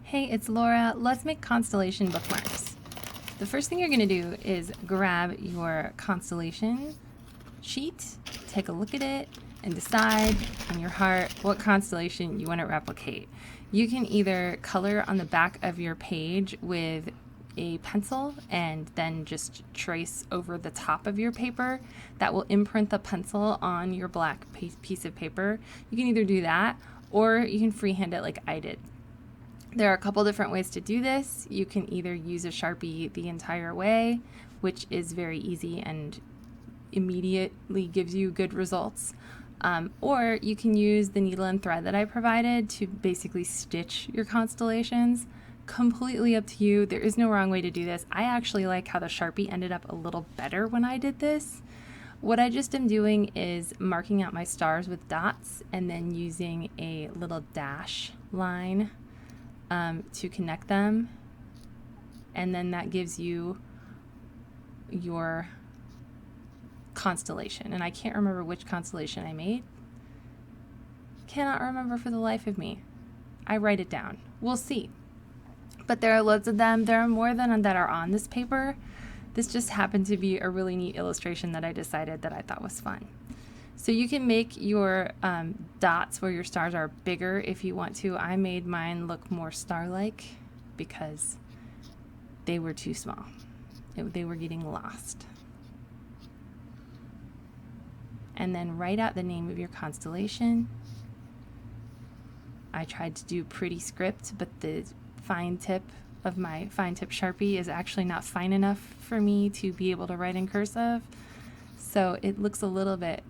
Hey, it's Laura. Let's make Constellation bookmarks. The first thing you're going to do is grab your Constellation sheet, take a look at it, and decide in your heart what constellation you want to replicate. You can either color on the back of your page with a pencil and then just trace over the top of your paper. That will imprint the pencil on your black piece of paper. You can either do that or you can freehand it like I did. There are a couple different ways to do this. You can either use a Sharpie the entire way, which is very easy and immediately gives you good results. Or you can use the needle and thread that I provided to basically stitch your constellations. Completely up to you. There is no wrong way to do this. I actually like how the Sharpie ended up a little better when I did this. What I just am doing is marking out my stars with dots and then using a little dash line to connect them, and then that gives you your constellation. And I can't remember which constellation I made. Cannot remember for the life of me. I write it down. We'll see. But there are loads of them. There are more than that are on this paper. This just happened to be a really neat illustration that I decided that I thought was fun. So you can make your dots where your stars are bigger if you want to. I made mine look more star-like because they were too small. They were getting lost. And then write out the name of your constellation. I tried to do pretty script, but the fine tip of my fine tip Sharpie is actually not fine enough for me to be able to write in cursive. So it looks a little bit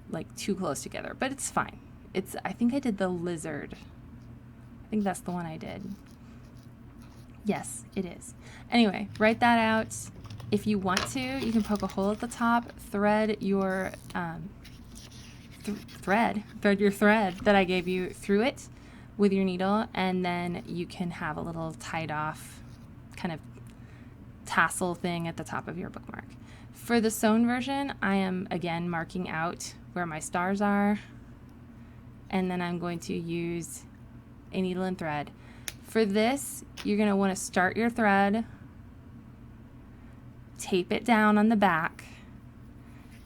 like too close together, but it's fine. I think I did the lizard. I think that's the one I did. Yes, it is. Anyway, write that out. If you want to, you can poke a hole at the top, thread your thread your thread that I gave you through it with your needle, and then you can have a little tied off kind of tassel thing at the top of your bookmark. For the sewn version, I am again marking out where my stars are, and then I'm going to use a needle and thread. For this, you're going to want to start your thread, tape it down on the back,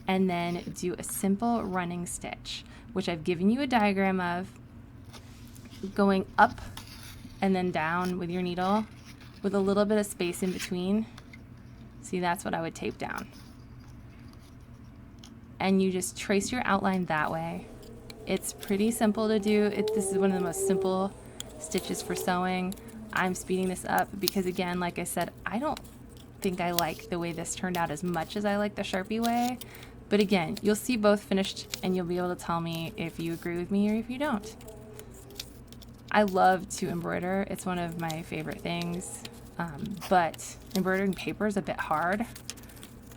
and then do a simple running stitch, which I've given you a diagram of, going up and then down with your needle with a little bit of space in between. See, that's what I would tape down. And you just trace your outline that way. It's pretty simple to do. This is one of the most simple stitches for sewing. I'm speeding this up because, again, like I said, I don't think I like the way this turned out as much as I like the Sharpie way. But again, you'll see both finished and you'll be able to tell me if you agree with me or if you don't. I love to embroider. It's one of my favorite things. But embroidering paper is a bit hard.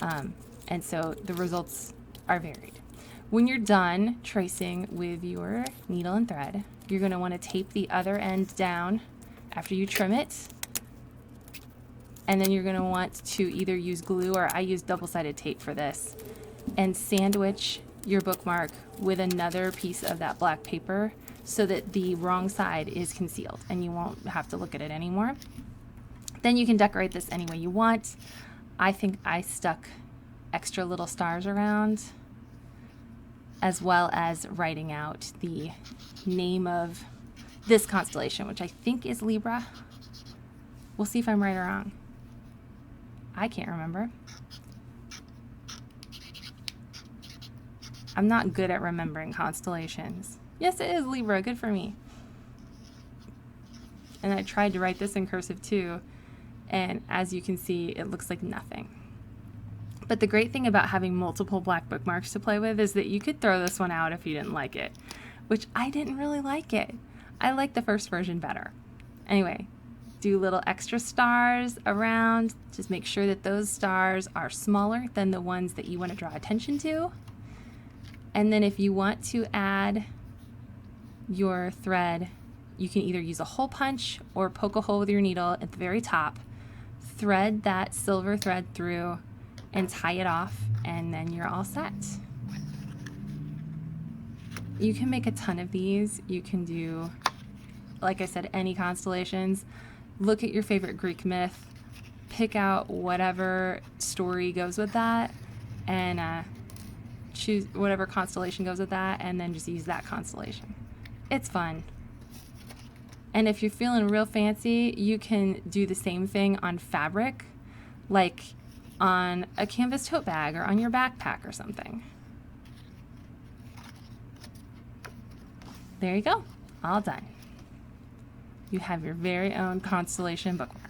And so the results are varied. When you're done tracing with your needle and thread, you're going to want to tape the other end down after you trim it. And then you're going to want to either use glue, or I use double-sided tape for this, and sandwich your bookmark with another piece of that black paper so that the wrong side is concealed and you won't have to look at it anymore. Then you can decorate this any way you want. I think I stuck extra little stars around, as well as writing out the name of this constellation, which I think is Libra. We'll see if I'm right or wrong. I can't remember. I'm not good at remembering constellations. Yes, it is Libra. Good for me. And I tried to write this in cursive too, and as you can see, it looks like nothing. But the great thing about having multiple black bookmarks to play with is that you could throw this one out if you didn't like it, which I didn't really like it. I like the first version better. Anyway, do little extra stars around. Just make sure that those stars are smaller than the ones that you want to draw attention to. And then if you want to add your thread, you can either use a hole punch or poke a hole with your needle at the very top, thread that silver thread through, and tie it off, and then you're all set. You can make a ton of these. You can do like I said, any constellations. Look at your favorite Greek myth, pick out whatever story goes with that, and choose whatever constellation goes with that, and then just use that constellation. It's fun. And if you're feeling real fancy, you can do the same thing on fabric, like on a canvas tote bag or on your backpack or something. There you go, all done. You have your very own Constellation bookmark.